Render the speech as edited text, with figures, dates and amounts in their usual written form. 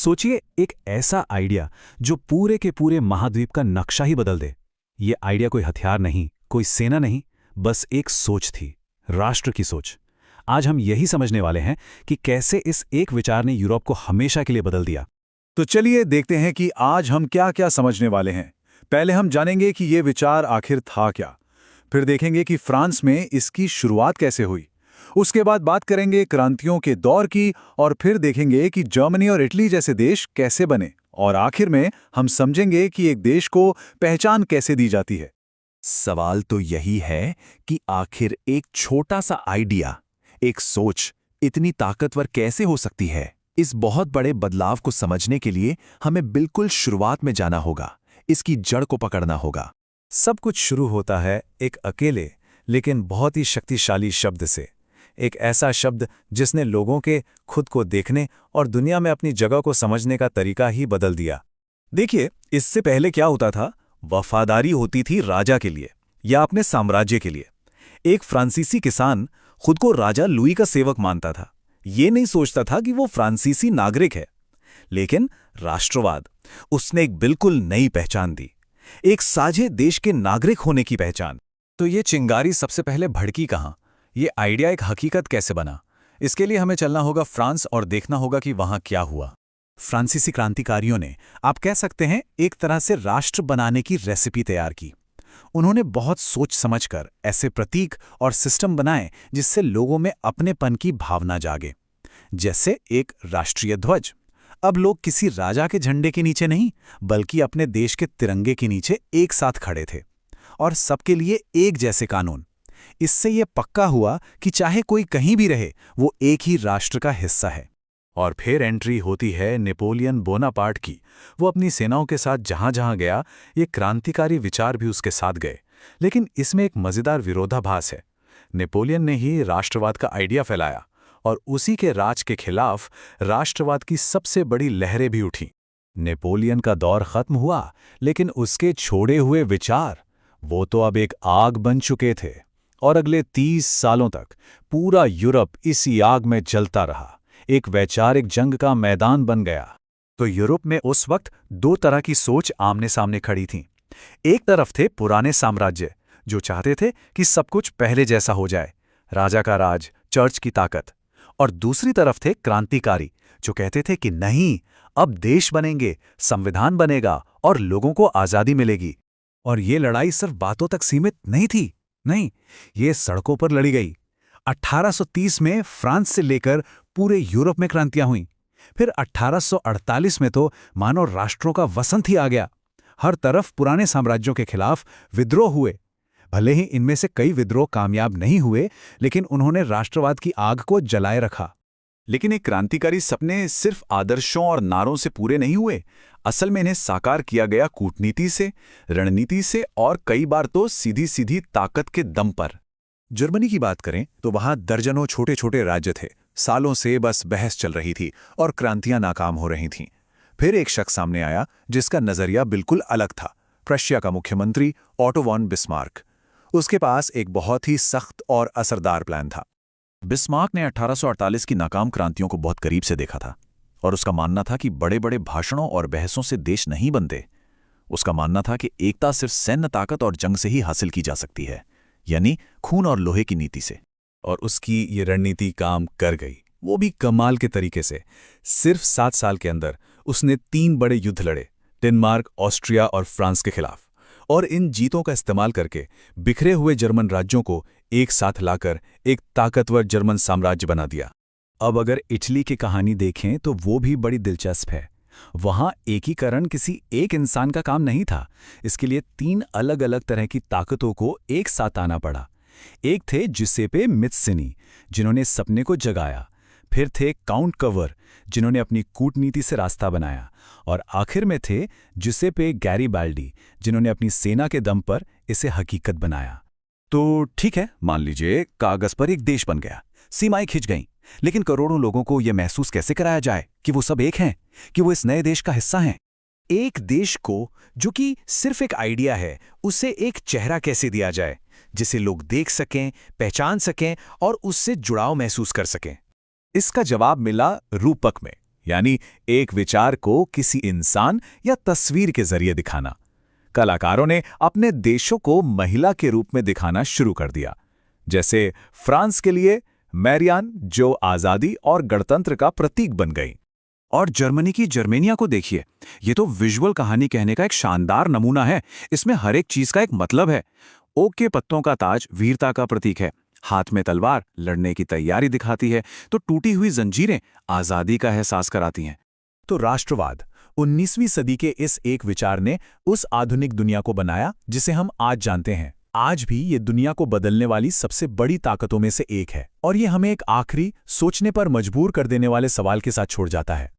सोचिए, एक ऐसा आइडिया जो पूरे के पूरे महाद्वीप का नक्शा ही बदल दे। ये आइडिया कोई हथियार नहीं, कोई सेना नहीं, बस एक सोच थी, राष्ट्र की सोच। आज हम यही समझने वाले हैं कि कैसे इस एक विचार ने यूरोप को हमेशा के लिए बदल दिया। तो चलिए देखते हैं कि आज हम क्या क्या समझने वाले हैं। पहले हम जानेंगे कि ये विचार आखिर था क्या। फिर देखेंगे कि फ्रांस में इसकी शुरुआत कैसे हुई। उसके बाद बात करेंगे क्रांतियों के दौर की, और फिर देखेंगे कि जर्मनी और इटली जैसे देश कैसे बने। और आखिर में हम समझेंगे कि एक देश को पहचान कैसे दी जाती है। सवाल तो यही है कि आखिर एक छोटा सा आइडिया, एक सोच इतनी ताकतवर कैसे हो सकती है। इस बहुत बड़े बदलाव को समझने के लिए हमें बिल्कुल शुरुआत में जाना होगा, इसकी जड़ को पकड़ना होगा। सब कुछ शुरू होता है एक अकेले लेकिन बहुत ही शक्तिशाली शब्द से। एक ऐसा शब्द जिसने लोगों के खुद को देखने और दुनिया में अपनी जगह को समझने का तरीका ही बदल दिया। देखिए, इससे पहले क्या होता था, वफादारी होती थी राजा के लिए या अपने साम्राज्य के लिए। एक फ्रांसीसी किसान खुद को राजा लुई का सेवक मानता था। ये नहीं सोचता था कि वो फ्रांसीसी नागरिक है। लेकिन राष्ट्रवाद, उसने एक बिल्कुल नई पहचान दी, एक साझे देश के नागरिक होने की पहचान। तो ये चिंगारी सबसे पहले भड़की कहाँ, ये आइडिया एक हकीकत कैसे बना? इसके लिए हमें चलना होगा फ्रांस और देखना होगा कि वहां क्या हुआ। फ्रांसीसी क्रांतिकारियों ने, आप कह सकते हैं, एक तरह से राष्ट्र बनाने की रेसिपी तैयार की। उन्होंने बहुत सोच समझकर ऐसे प्रतीक और सिस्टम बनाए जिससे लोगों में अपनेपन की भावना जागे। जैसे एक राष्ट्रीय ध्वज। अब लोग किसी राजा के झंडे के नीचे नहीं, बल्कि अपने देश के तिरंगे के नीचे एक साथ खड़े थे। और सबके लिए एक जैसे कानून। इससे यह पक्का हुआ कि चाहे कोई कहीं भी रहे, वो एक ही राष्ट्र का हिस्सा है। और फिर एंट्री होती है नेपोलियन बोनापार्ट की। वो अपनी सेनाओं के साथ जहां जहां गया, ये क्रांतिकारी विचार भी उसके साथ गए। लेकिन इसमें एक मजेदार विरोधाभास है। नेपोलियन ने ही राष्ट्रवाद का आइडिया फैलाया, और उसी के राज के खिलाफ राष्ट्रवाद की सबसे बड़ी लहरें भी उठी। नेपोलियन का दौर खत्म हुआ, लेकिन उसके छोड़े हुए विचार, वो तो अब एक आग बन चुके थे। और अगले 30 सालों तक पूरा यूरोप इसी आग में जलता रहा, एक वैचारिक जंग का मैदान बन गया। तो यूरोप में उस वक्त दो तरह की सोच आमने सामने खड़ी थीं। एक तरफ थे पुराने साम्राज्य, जो चाहते थे कि सब कुछ पहले जैसा हो जाए, राजा का राज, चर्च की ताकत। और दूसरी तरफ थे क्रांतिकारी, जो कहते थे कि नहीं, अब देश बनेंगे, संविधान बनेगा और लोगों को आज़ादी मिलेगी। और ये लड़ाई सिर्फ बातों तक सीमित नहीं थी, नहीं, ये सड़कों पर लड़ी गई। 1830 में फ्रांस से लेकर पूरे यूरोप में क्रांतियां हुईं। फिर 1848 में तो मानो राष्ट्रों का वसंत ही आ गया। हर तरफ पुराने साम्राज्यों के खिलाफ विद्रोह हुए। भले ही इनमें से कई विद्रोह कामयाब नहीं हुए, लेकिन उन्होंने राष्ट्रवाद की आग को जलाए रखा। लेकिन एक क्रांतिकारी सपने सिर्फ आदर्शों और नारों से पूरे नहीं हुए। असल में इन्हें साकार किया गया कूटनीति से, रणनीति से, और कई बार तो सीधी सीधी ताकत के दम पर। जर्मनी की बात करें तो वहां दर्जनों छोटे छोटे राज्य थे। सालों से बस बहस चल रही थी और क्रांतियां नाकाम हो रही थीं। फिर एक शख्स सामने आया जिसका नजरिया बिल्कुल अलग था, प्रशिया का मुख्यमंत्री ऑटो वॉन बिस्मार्क। उसके पास एक बहुत ही सख्त और असरदार प्लान था। बिस्मार्क ने 1848 की नाकाम क्रांतियों को बहुत करीब से देखा था, और उसका मानना था कि बड़े बड़े भाषणों और बहसों से देश नहीं बनते। उसका मानना था कि एकता सिर्फ सैन्य ताकत और जंग से ही हासिल की जा सकती है, यानी खून और लोहे की नीति से। और उसकी ये रणनीति काम कर गई, वो भी कमाल के तरीके से। सिर्फ 7 साल के अंदर उसने 3 बड़े युद्ध लड़े, डेनमार्क, ऑस्ट्रिया और फ्रांस के खिलाफ। और इन जीतों का इस्तेमाल करके बिखरे हुए जर्मन राज्यों को एक साथ लाकर एक ताकतवर जर्मन साम्राज्य बना दिया। अब अगर इटली की कहानी देखें तो वो भी बड़ी दिलचस्प है। वहां एकीकरण किसी एक इंसान का काम नहीं था। इसके लिए 3 अलग अलग तरह की ताकतों को एक साथ आना पड़ा। एक थे जुसेपे मत्सिनी, जिन्होंने सपने को जगाया। फिर थे काउंट कवर, जिन्होंने अपनी कूटनीति से रास्ता बनाया। और आखिर में थे जुसेपे गैरिबाल्डी, जिन्होंने अपनी सेना के दम पर इसे हकीकत बनाया। तो ठीक है, मान लीजिए कागज पर एक देश बन गया, सीमाएं खिंच गईं, लेकिन करोड़ों लोगों को यह महसूस कैसे कराया जाए कि वो सब एक हैं, कि वो इस नए देश का हिस्सा हैं? एक देश को, जो कि सिर्फ एक आइडिया है, उसे एक चेहरा कैसे दिया जाए जिसे लोग देख सकें, पहचान सकें और उससे जुड़ाव महसूस कर सकें? इसका जवाब मिला रूपक में। यानी एक विचार को किसी इंसान या तस्वीर के जरिए दिखाना। कलाकारों ने अपने देशों को महिला के रूप में दिखाना शुरू कर दिया। जैसे फ्रांस के लिए मैरियान, जो आज़ादी और गणतंत्र का प्रतीक बन गई। और जर्मनी की जर्मेनिया को देखिए, ये तो विजुअल कहानी कहने का एक शानदार नमूना है। इसमें हर एक चीज का एक मतलब है। ओक के पत्तों का ताज वीरता का प्रतीक है, हाथ में तलवार लड़ने की तैयारी दिखाती है, तो टूटी हुई जंजीरें आजादी का एहसास कराती हैं। तो राष्ट्रवाद 19वीं सदी के इस एक विचार ने उस आधुनिक दुनिया को बनाया जिसे हम आज जानते हैं। आज भी ये दुनिया को बदलने वाली सबसे बड़ी ताकतों में से एक है, और ये हमें एक आखिरी, सोचने पर मजबूर कर देने वाले सवाल के साथ छोड़ जाता है।